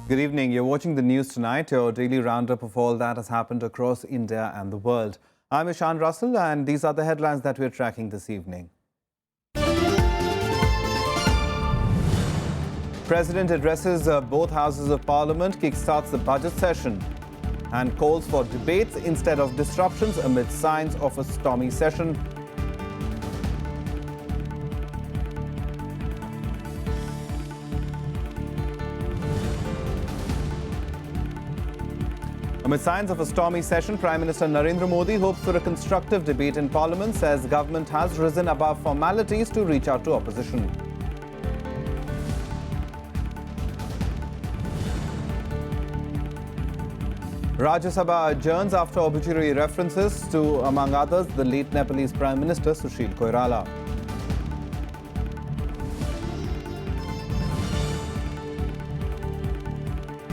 Good evening. You're watching the news tonight, your daily roundup of all that has happened across India and the world. I'm Ishan Russell, and these are the headlines that we're tracking this evening. President addresses both houses of parliament, kickstarts the budget session, and calls for debates instead of disruptions amid signs of a stormy session. Amid signs of a stormy session, Prime Minister Narendra Modi hopes for a constructive debate in Parliament, says government has risen above formalities to reach out to opposition. Rajya Sabha adjourns after obituary references to, among others, the late Nepalese Prime Minister Sushil Koirala.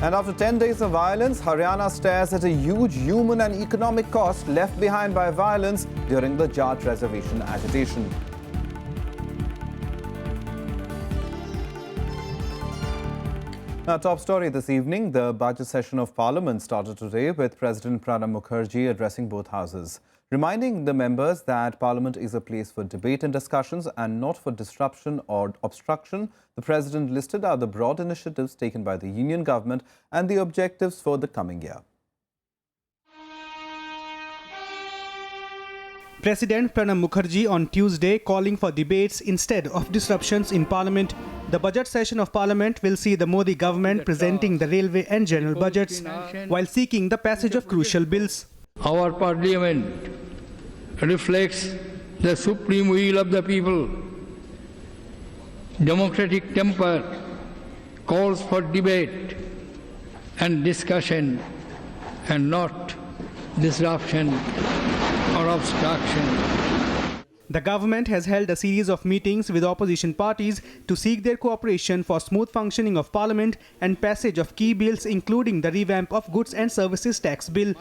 And after 10 days of violence, Haryana stares at a huge human and economic cost left behind by violence during the Jat reservation agitation. Now, top story this evening, the budget session of Parliament started today with President Pranab Mukherjee addressing both houses, reminding the members that Parliament is a place for debate and discussions and not for disruption or obstruction. The President listed out the broad initiatives taken by the Union government and the objectives for the coming year. President Pranab Mukherjee on Tuesday calling for debates instead of disruptions in Parliament. The budget session of Parliament will see the Modi government presenting the railway and general budgets while seeking the passage of crucial bills. Our Parliament reflects the supreme will of the people. Democratic temper calls for debate and discussion and not disruption or obstruction. The government has held a series of meetings with opposition parties to seek their cooperation for smooth functioning of Parliament and passage of key bills, including the revamp of Goods and Services Tax Bill.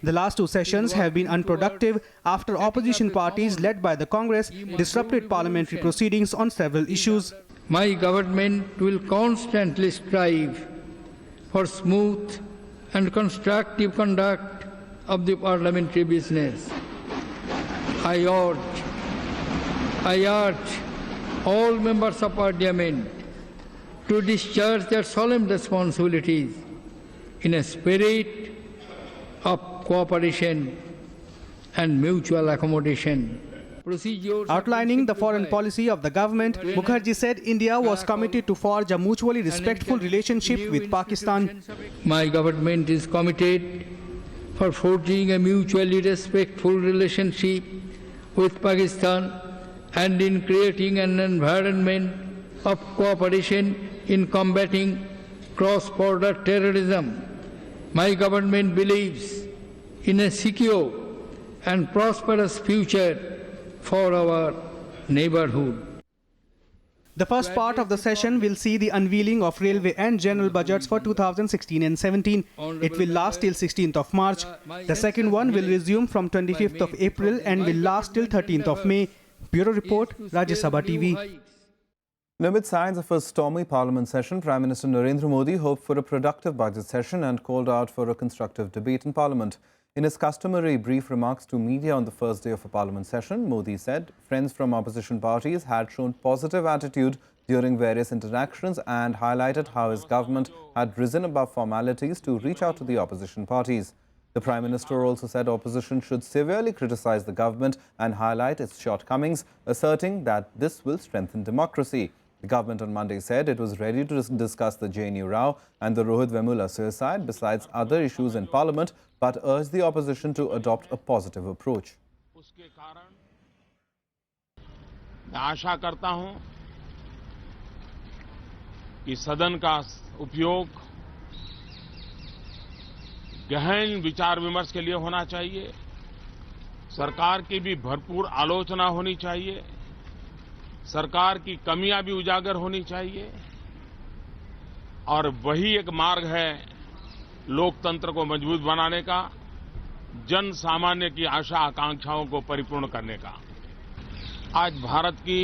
The last two sessions have been unproductive after opposition parties led by the Congress disrupted parliamentary proceedings on several issues. My government will constantly strive for smooth and constructive conduct of the parliamentary business. I urge all members of Parliament to discharge their solemn responsibilities in a spirit of cooperation and mutual accommodation. Outlining the foreign policy of the government, Mukherjee said India was committed to forge a mutually respectful relationship with Pakistan. My government is committed for forging a mutually respectful relationship with Pakistan and in creating an environment of cooperation in combating cross-border terrorism. My government believes in a secure and prosperous future for our neighborhood. The first part of the session will see the unveiling of railway and general budgets for 2016 and 17. It will last till 16th of March. The second one will resume from 25th of April and will last till 13th of May. Bureau Report, Rajya Sabha TV. Amid signs of a stormy Parliament session, Prime Minister Narendra Modi hoped for a productive budget session and called out for a constructive debate in Parliament. In his customary brief remarks to media on the first day of a Parliament session, Modi said friends from opposition parties had shown positive attitude during various interactions and highlighted how his government had risen above formalities to reach out to the opposition parties. The Prime Minister also said opposition should severely criticize the government and highlight its shortcomings, asserting that this will strengthen democracy. The government on Monday said it was ready to discuss the JNU Rao and the Rohit Vemula suicide, besides other issues in Parliament, but urged the opposition to adopt a positive approach. मैं आशा करता हूं कि सदन का उपयोग गहन विचार विमर्श के लिए होना चाहिए। सरकार की भी भरपूर आलोचना होनी चाहिए। सरकार की कमियां भी उजागर होनी चाहिए और वही एक मार्ग है लोकतंत्र को मजबूत बनाने का, जन सामान्य की आशा आकांक्षाओं को परिपूर्ण करने का। आज भारत की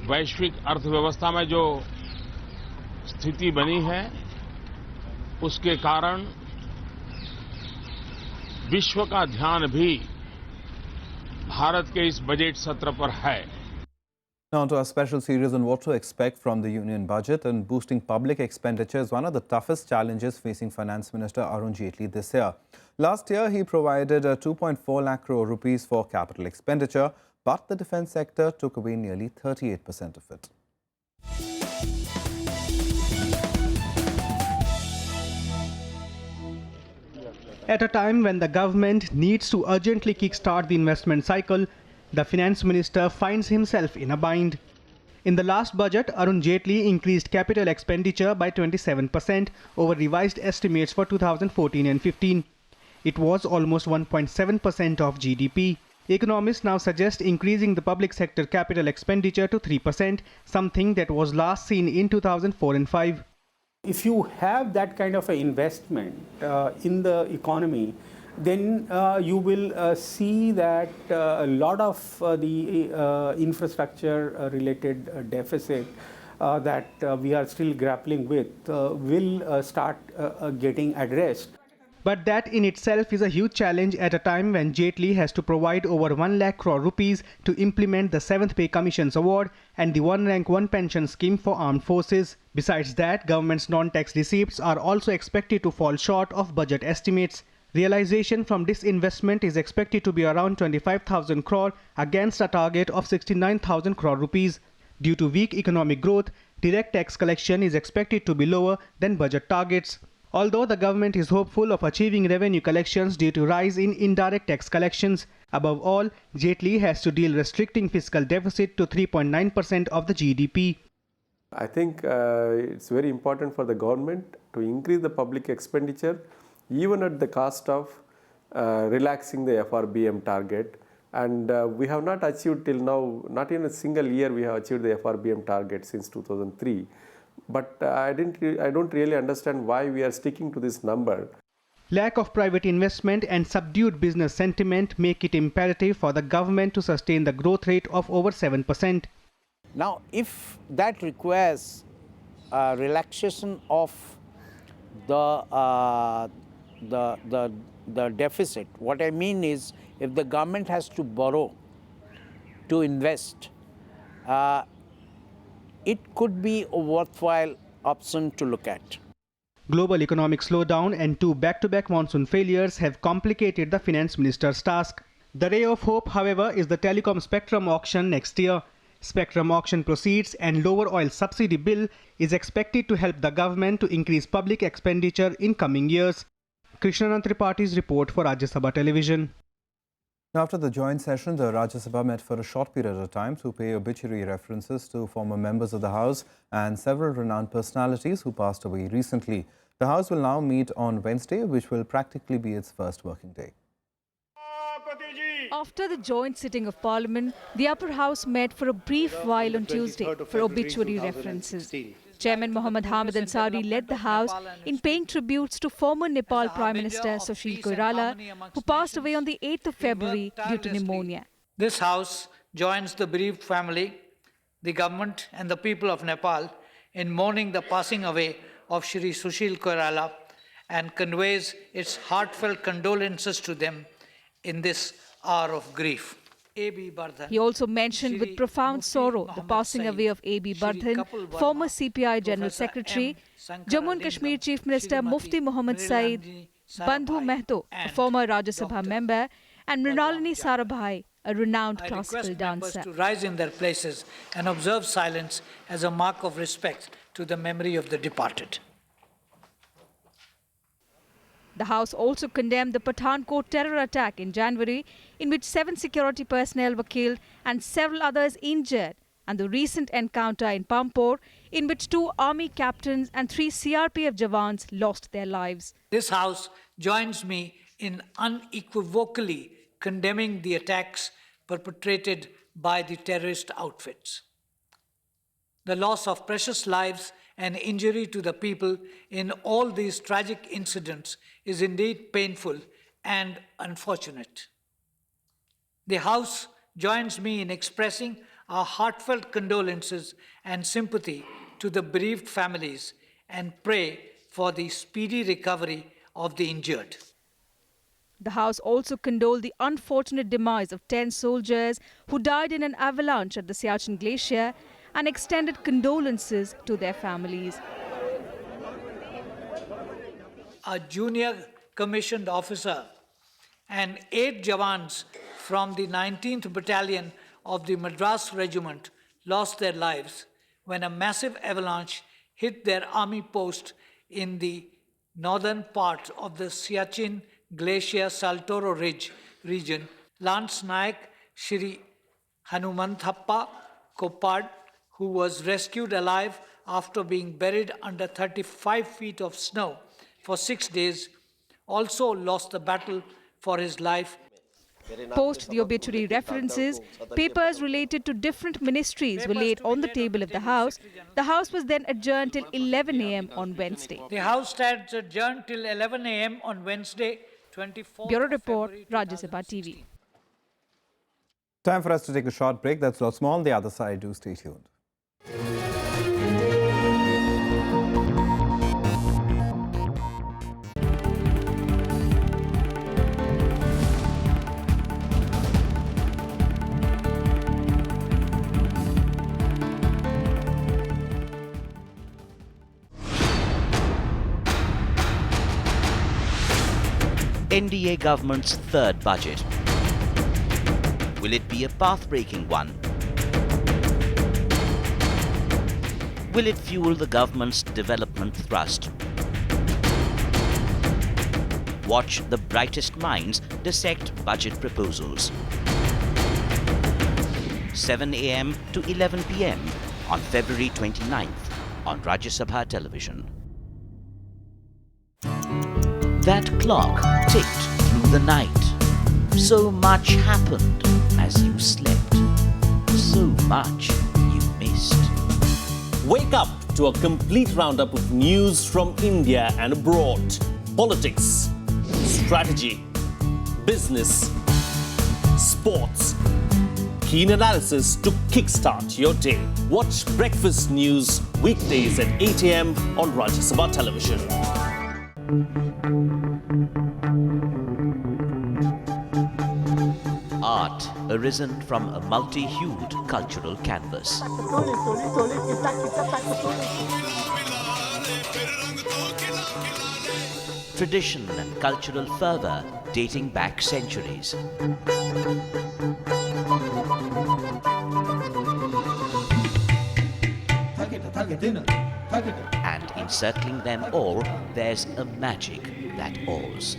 वैश्विक अर्थव्यवस्था में जो स्थिति बनी है उसके कारण विश्व का ध्यान भी भारत के इस बजट सत्र पर है. Now to our special series on what to expect from the union budget, and boosting public expenditure is one of the toughest challenges facing Finance Minister Arun Jaitley this year. Last year, he provided 2.4 lakh crore rupees for capital expenditure, but the defence sector took away nearly 38% of it. At a time when the government needs to urgently kickstart the investment cycle, the finance minister finds himself in a bind. In the last budget, Arun Jaitley increased capital expenditure by 27% over revised estimates for 2014 and 15. It was almost 1.7% of GDP. Economists now suggest increasing the public sector capital expenditure to 3%, something that was last seen in 2004 and 5. If you have that kind of an investment in the economy, then you will see that a lot of the infrastructure related deficit that we are still grappling with will start getting addressed. But that in itself is a huge challenge at a time when Jaitley has to provide over 1 lakh crore rupees to implement the 7th Pay Commission's award and the One Rank One pension scheme for armed forces. Besides that, government's non-tax receipts are also expected to fall short of budget estimates. Realization from this investment is expected to be around 25,000 crore against a target of 69,000 crore rupees. Due to weak economic growth, direct tax collection is expected to be lower than budget targets. Although the government is hopeful of achieving revenue collections due to rise in indirect tax collections, above all, Jaitley has to deal restricting fiscal deficit to 3.9% of the GDP. I think it's very important for the government to increase the public expenditure even at the cost of relaxing the FRBM target. And we have not achieved till now, not in a single year we have achieved the FRBM target since 2003. But I don't really understand why we are sticking to this number. Lack of private investment and subdued business sentiment make it imperative for the government to sustain the growth rate of over 7%. Now, if that requires relaxation of the deficit, what I mean is, if the government has to borrow to invest, it could be a worthwhile option to look at. Global economic slowdown and 2 back-to-back monsoon failures have complicated the finance minister's task. The ray of hope, however, is the telecom spectrum auction next year. Spectrum auction proceeds and lower oil subsidy bill is expected to help the government to increase public expenditure in coming years. Krishnanand Tripaঠি's report for Rajya Sabha Television. After the joint session, the Rajya Sabha met for a short period of time to pay obituary references to former members of the House and several renowned personalities who passed away recently. The House will now meet on Wednesday, which will practically be its first working day. After the joint sitting of Parliament, the upper house met for a brief while on Tuesday for obituary references. Chairman Mohammad Hamid Ansari led the House in paying tributes to former Nepal Prime Minister Sushil Koirala, who passed away on the 8th of February due to pneumonia. This House joins the bereaved family, the government and the people of Nepal in mourning the passing away of Shri Sushil Koirala and conveys its heartfelt condolences to them in this hour of grief. He also mentioned with profound sorrow the passing away of A.B. Bardhan, former CPI General Secretary, Jammu and Kashmir Chief Minister Mufti Muhammad Saeed, Bandhu Mehto, a former Rajya Sabha member, and Mrinalini Sarabhai, a renowned classical dancer. To rise in their places and observe silence as a mark of respect to the memory of the departed. The House also condemned the Pathankot terror attack in January, in which 7 security personnel were killed and several others injured, and the recent encounter in Pampore, in which 2 army captains and 3 CRPF jawans lost their lives. This House joins me in unequivocally condemning the attacks perpetrated by the terrorist outfits. The loss of precious lives and injury to the people in all these tragic incidents is indeed painful and unfortunate. The House joins me in expressing our heartfelt condolences and sympathy to the bereaved families and pray for the speedy recovery of the injured. The House also condoled the unfortunate demise of 10 soldiers who died in an avalanche at the Siachen Glacier and extended condolences to their families. A junior commissioned officer and 8 Jawans from the 19th Battalion of the Madras Regiment lost their lives when a massive avalanche hit their army post in the northern part of the Siachen Glacier Saltoro Ridge region. Lance Naik Shri Hanumanthappa Kopad, who was rescued alive after being buried under 35 feet of snow for 6 days, also lost the battle for his life. Post the obituary references, papers related to different ministries were laid on the table of the House. The House was then adjourned till 11 a.m. on Wednesday. The House stands adjourned till 11 a.m. on Wednesday, 24th Bureau Report, February Rajya Sabha TV. Time for us to take a short break. That's lots more on the other side. Do stay tuned. NDA government's third budget. Will it be a path-breaking one? Will it fuel the government's development thrust? Watch the brightest minds dissect budget proposals. 7 a.m. to 11 p.m. on February 29th on Rajya Sabha television. That clock ticked through the night. So much happened as you slept. So much you missed. Wake up to a complete roundup of news from India and abroad. Politics, strategy, business, sports. Keen analysis to kickstart your day. Watch Breakfast News weekdays at 8 a.m. on Rajya Sabha television. Art arisen from a multi-hued cultural canvas. Tradition and cultural fervour dating back centuries. And encircling them all, there's a magic that awes.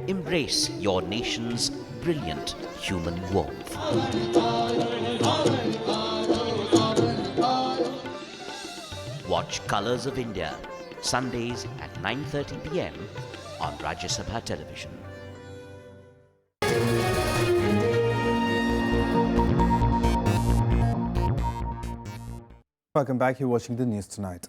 Embrace your nation's brilliant human warmth. Watch Colours of India, Sundays at 9:30 p.m. on Rajya Sabha television. Welcome back. You're watching the news tonight.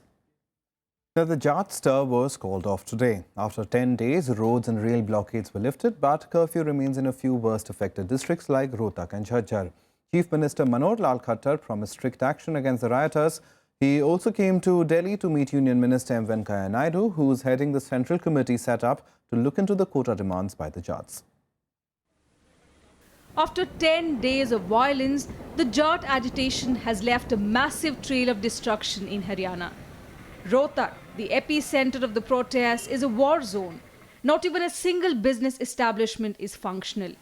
Now, the Jat stir was called off today. After 10 days, roads and rail blockades were lifted, but curfew remains in a few worst-affected districts like Rohtak and Jhajjar. Chief Minister Manohar Lal Khattar promised strict action against the rioters. He also came to Delhi to meet Union Minister M. Venkaiah Naidu, who is heading the central committee set up to look into the quota demands by the Jats. After 10 days of violence, the Jat agitation has left a massive trail of destruction in Haryana. Rohtak, the epicenter of the protests, is a war zone. Not even a single business establishment is functional.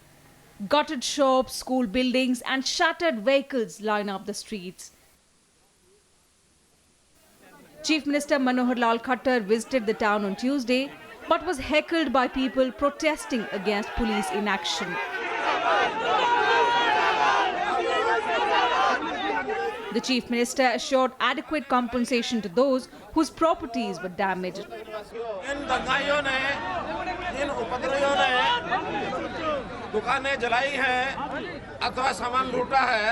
Gutted shops, school buildings and shattered vehicles line up the streets. Chief Minister Manohar Lal Khattar visited the town on Tuesday, but was heckled by people protesting against police inaction. The Chief Minister assured adequate compensation to those whose properties were damaged. दुकानें जलाई हैं अथवा सामान लूटा है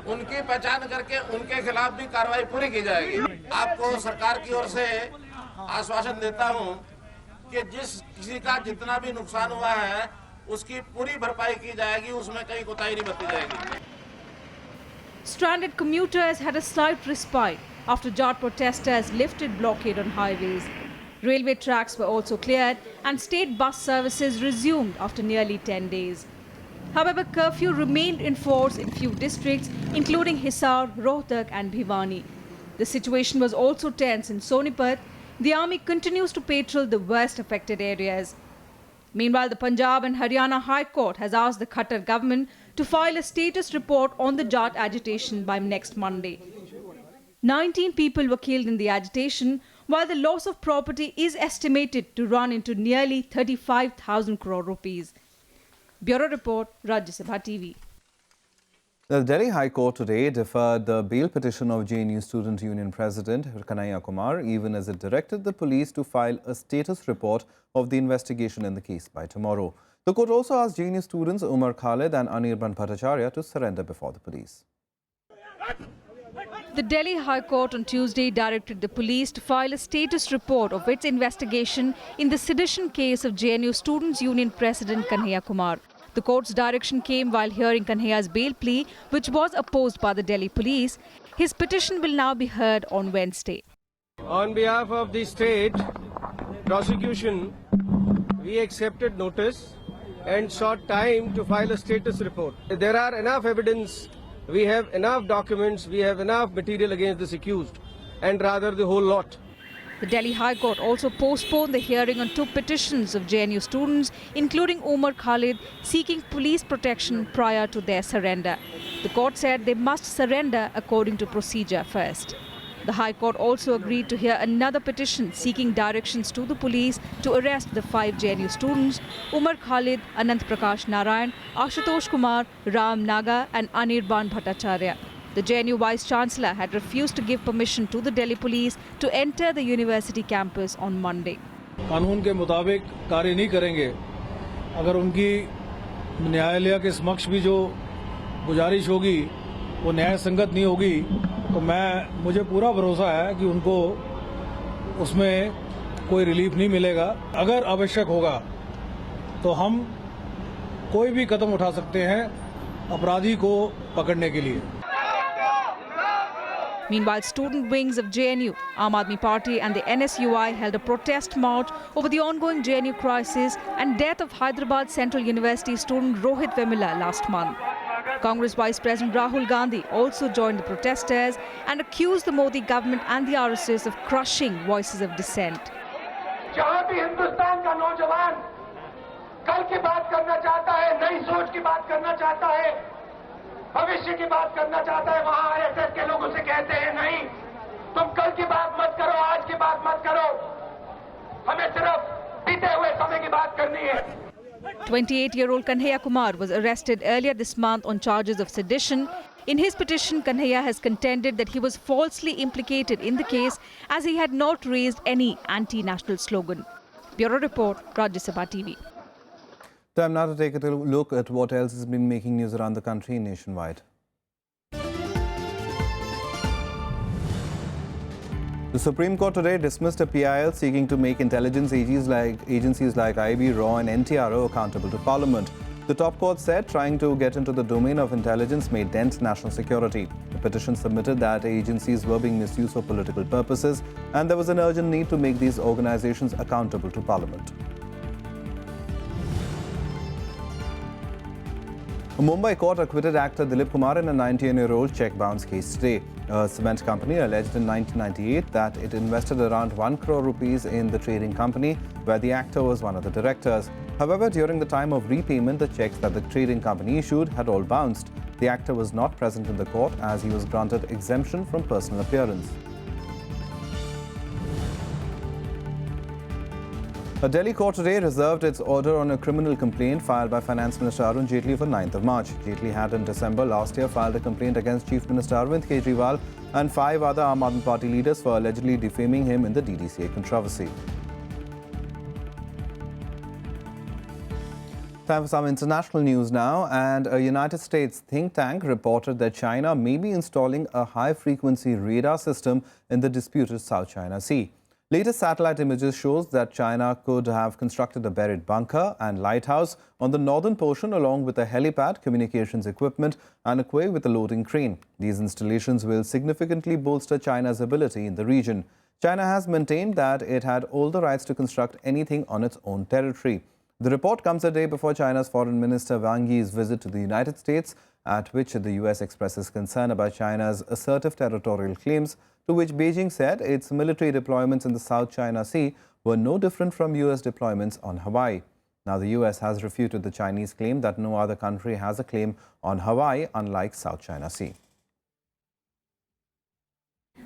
उनकी पहचान करके उनके खिलाफ भी कार्रवाई पूरी की जाएगी। आपको सरकार की ओर से आश्वासन देता हूं कि जिस किसी का जितना भी नुकसान हुआ है उसकी पूरी भरपाई की जाएगी, उसमें कहीं कोताही नहीं बरती जाएगी। Stranded commuters had a slight respite after Jat protesters lifted blockade on highways. Railway tracks were also cleared and state bus services resumed after nearly 10 days. However, curfew remained in force in few districts, including Hisar, Rohtak and Bhiwani. The situation was also tense in Sonipat. The army continues to patrol the worst affected areas. Meanwhile, the Punjab and Haryana High Court has asked the Qatar government to file a status report on the Jat agitation by next Monday. 19 people were killed in the agitation, while the loss of property is estimated to run into nearly 35,000 crore rupees. Bureau Report, Rajya Sabha TV. The Delhi High Court today deferred the bail petition of JNU Student Union President Kanhaiya Kumar, even as it directed the police to file a status report of the investigation in the case by tomorrow. The court also asked JNU students Umar Khalid and Anirban Bhattacharya to surrender before the police. The Delhi High Court on Tuesday directed the police to file a status report of its investigation in the sedition case of JNU Students Union President Kanhaiya Kumar. The court's direction came while hearing Kanhaiya's bail plea, which was opposed by the Delhi police. His petition will now be heard on Wednesday. On behalf of the state prosecution, we accepted notice and sought time to file a status report. There are enough evidence, we have enough documents, we have enough material against this accused, and rather the whole lot. The Delhi High Court also postponed the hearing on 2 petitions of JNU students, including Umar Khalid, seeking police protection prior to their surrender. The court said they must surrender according to procedure first. The High Court also agreed to hear another petition seeking directions to the police to arrest the 5 JNU students, Umar Khalid, Anant Prakash Narayan, Ashutosh Kumar, Ram Naga and Anirban Bhattacharya. The JNU Vice-Chancellor had refused to give permission to the Delhi police to enter the university campus on Monday. कानून के मुताबिक कार्य नहीं करेंगे अगर उनकी न्यायालय के समक्ष भी जो गुजारिश होगी वो न्याय संगत नहीं होगी तो मुझे पूरा भरोसा है कि उनको उसमें कोई रिलीफ नहीं मिलेगा। अगर आवश्यक होगा तो हम कोई भी कदम उठा सकते हैं अपराधी को पकड़ने के लिए। Meanwhile, student wings of JNU, Aam Aadmi Party and the NSUI held a protest march over the ongoing JNU crisis and death of Hyderabad Central University student Rohit Vemula last month. Congress Vice President Rahul Gandhi also joined the protesters and accused the Modi government and the RSS of crushing voices of dissent. जहां भी हिंदुस्तान का नौजवान कल की बात करना चाहता है, नई सोच की बात करना चाहता है, भविष्य की बात करना चाहता है, वहां आरएसएस के लोग उसे कहते हैं नहीं, तुम कल की बात मत करो, आज की बात मत करो, हमें सिर्फ बीते हुए समय की बात करनी है। 28-year-old Kanhaiya Kumar was arrested earlier this month on charges of sedition. In his petition, Kanhaiya has contended that he was falsely implicated in the case as he had not raised any anti-national slogan. Bureau Report, Rajya Sabha TV. Time now to take a look at what else has been making news around the country nationwide. The Supreme Court today dismissed a PIL seeking to make intelligence agencies like IB, RAW and NTRO accountable to Parliament. The top court said trying to get into the domain of intelligence may dent national security. The petition submitted that agencies were being misused for political purposes and there was an urgent need to make these organizations accountable to Parliament. A Mumbai court acquitted actor Dilip Kumar in a 19-year-old cheque bounce case today. A cement company alleged in 1998 that it invested around 1 crore rupees in the trading company where the actor was one of the directors. However, during the time of repayment, the cheques that the trading company issued had all bounced. The actor was not present in the court as he was granted exemption from personal appearance. A Delhi court today reserved its order on a criminal complaint filed by Finance Minister Arun Jaitley for 9th of March. Jaitley had in December last year filed a complaint against Chief Minister Arvind Kejriwal and 5 other Aam Aadmi Party leaders for allegedly defaming him in the DDCA controversy. Time for some international news now, and a United States think tank reported that China may be installing a high-frequency radar system in the disputed South China Sea. Latest satellite images shows that China could have constructed a buried bunker and lighthouse on the northern portion along with a helipad, communications equipment and a quay with a loading crane. These installations will significantly bolster China's ability in the region. China has maintained that it had all the rights to construct anything on its own territory. The report comes a day before China's Foreign Minister Wang Yi's visit to the United States, at which the US expresses concern about China's assertive territorial claims, to which Beijing said its military deployments in the South China Sea were no different from US deployments on Hawaii. Now, the US has refuted the Chinese claim that no other country has a claim on Hawaii, unlike South China Sea.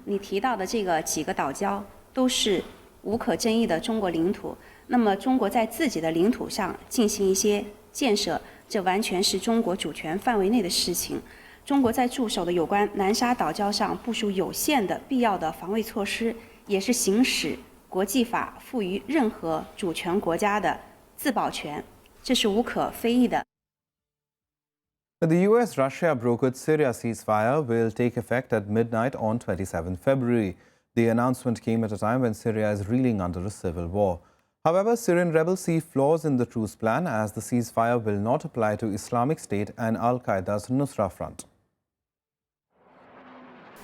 你提到的这个几个岛礁都是无可争议的中国领土，那么中国在自己的领土上进行一些建设，这完全是中国主权范围内的事情。中国在驻守的有关南沙岛礁上部署有限的必要的防卫措施，也是行使国际法赋予任何主权国家的自保权，这是无可非议的。 The US-Russia brokered Syria ceasefire will take effect at midnight on 27 February. The announcement came at a time when Syria is reeling under a civil war. However, Syrian rebels see flaws in the truce plan, as the ceasefire will not apply to Islamic State and Al-Qaeda's Nusra Front.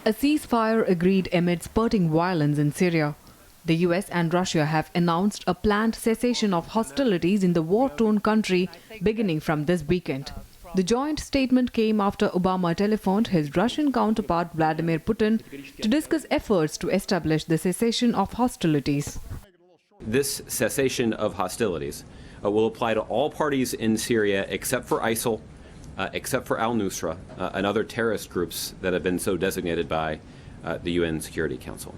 A ceasefire agreed amid spurting violence in Syria. The US and Russia have announced a planned cessation of hostilities in the war-torn country beginning from this weekend. The joint statement came after Obama telephoned his Russian counterpart Vladimir Putin to discuss efforts to establish the cessation of hostilities. This cessation of hostilities will apply to all parties in Syria except for ISIL, except for al-Nusra and other terrorist groups that have been so designated by the UN Security Council.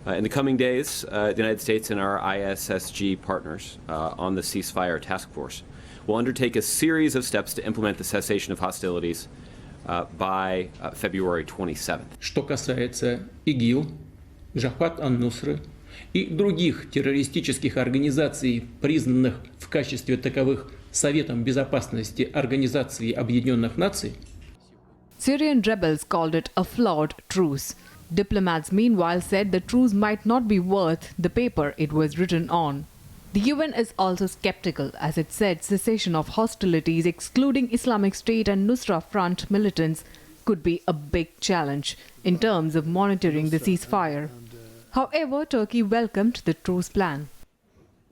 In the coming days, the United States and our ISSG partners on the ceasefire task force will undertake a series of steps to implement the cessation of hostilities by February 27th. Что касается ИГИЛ, Джабхат ан-Нусры и других террористических организаций, признанных в качестве таковых Советом Безопасности Организации Объединенных Наций, Syrian rebels called it a flawed truce. Diplomats meanwhile said the truce might not be worth the paper it was written on. The UN is also skeptical, as it said cessation of hostilities excluding Islamic State and Nusra Front militants could be a big challenge in terms of monitoring the ceasefire. However, Turkey welcomed the truce plan.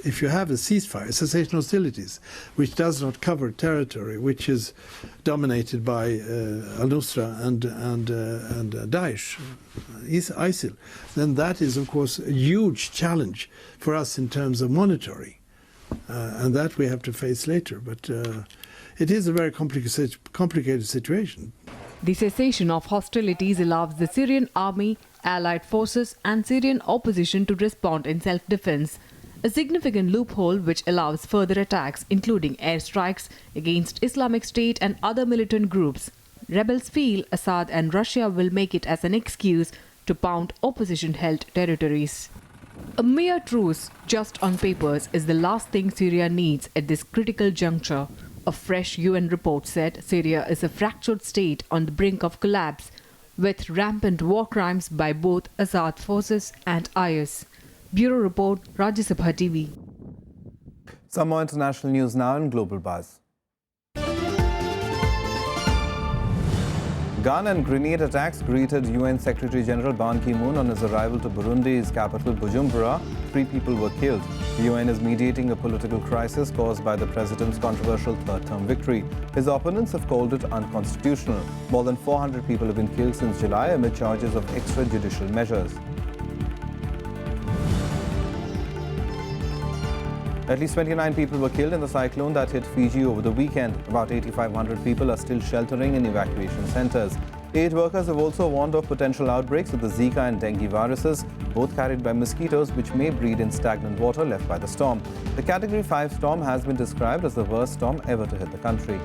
If you have a ceasefire, cessation of hostilities, which does not cover territory which is dominated by al-Nusra and Daesh, ISIL, then that is, of course, a huge challenge for us in terms of monitoring, and that we have to face later. But it is a very complicated situation. The cessation of hostilities allows the Syrian army, allied forces and Syrian opposition to respond in self-defense, a significant loophole which allows further attacks, including airstrikes against Islamic State and other militant groups. Rebels feel Assad and Russia will make it as an excuse to pound opposition-held territories. A mere truce, just on papers, is the last thing Syria needs at this critical juncture. A fresh UN report said Syria is a fractured state on the brink of collapse, with rampant war crimes by both Assad forces and IS. Bureau Report, Rajya Sabha TV. Some more international news now in Global Buzz. Gun and grenade attacks greeted UN Secretary-General Ban Ki-moon on his arrival to Burundi's capital Bujumbura. 3 people were killed. The UN is mediating a political crisis caused by the president's controversial third-term victory. His opponents have called it unconstitutional. More than 400 people have been killed since July amid charges of extrajudicial measures. At least 29 people were killed in the cyclone that hit Fiji over the weekend. About 8,500 people are still sheltering in evacuation centers. Aid workers have also warned of potential outbreaks of the Zika and dengue viruses, both carried by mosquitoes which may breed in stagnant water left by the storm. The Category 5 storm has been described as the worst storm ever to hit the country.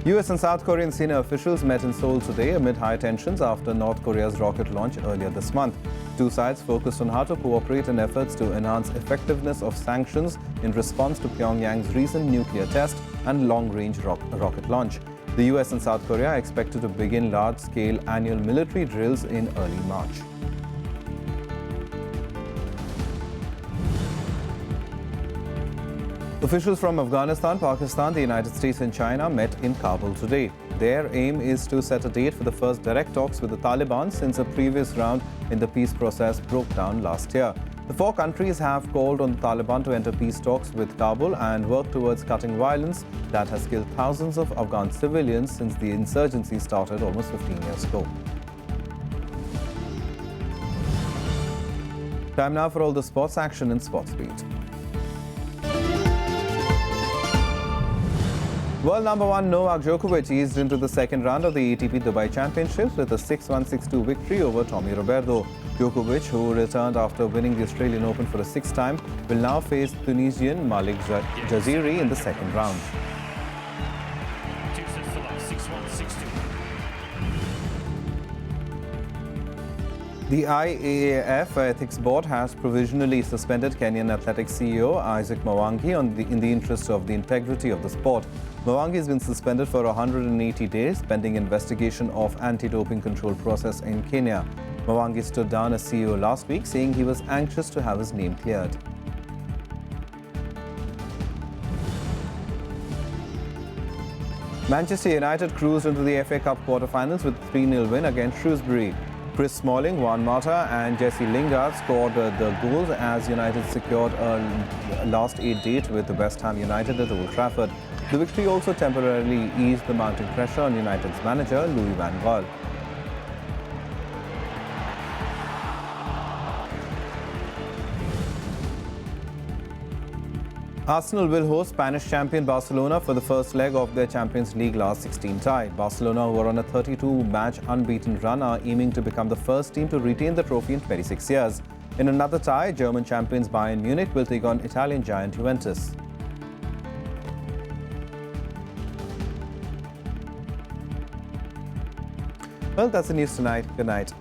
US and South Korean senior officials met in Seoul today amid high tensions after North Korea's rocket launch earlier this month. Two sides focused on how to cooperate in efforts to enhance effectiveness of sanctions in response to Pyongyang's recent nuclear test and long-range rocket launch. The US and South Korea are expected to begin large-scale annual military drills in early March. Officials from Afghanistan, Pakistan, the United States and China met in Kabul today. Their aim is to set a date for the first direct talks with the Taliban since a previous round in the peace process broke down last year. The four countries have called on the Taliban to enter peace talks with Kabul and work towards cutting violence that has killed thousands of Afghan civilians since the insurgency started almost 15 years ago. Time now for all the sports action in Sports Beat. World number one Novak Djokovic eased into the second round of the ATP Dubai Championships with a 6-1, 6-2 victory over Tommy Roberto. Djokovic, who returned after winning the Australian Open for a sixth time, will now face Tunisian Malik Jaziri in the second round. The IAAF Ethics Board has provisionally suspended Kenyan Athletics CEO Isaac Mwangi in the interest of the integrity of the sport. Mwangi has been suspended for 180 days pending investigation of anti-doping control process in Kenya. Mwangi stood down as CEO last week, saying he was anxious to have his name cleared. Manchester United cruised into the FA Cup quarter-finals with a 3-0 win against Shrewsbury. Chris Smalling, Juan Mata and Jesse Lingard scored the goals as United secured a last 8 date with West Ham United at Old Trafford. The victory also temporarily eased the mounting pressure on United's manager Louis van Gaal. Arsenal will host Spanish champion Barcelona for the first leg of their Champions League last 16 tie. Barcelona, who are on a 32-match unbeaten run, are aiming to become the first team to retain the trophy in 26 years. In another tie, German champions Bayern Munich will take on Italian giant Juventus. Well, that's the news tonight. Good night.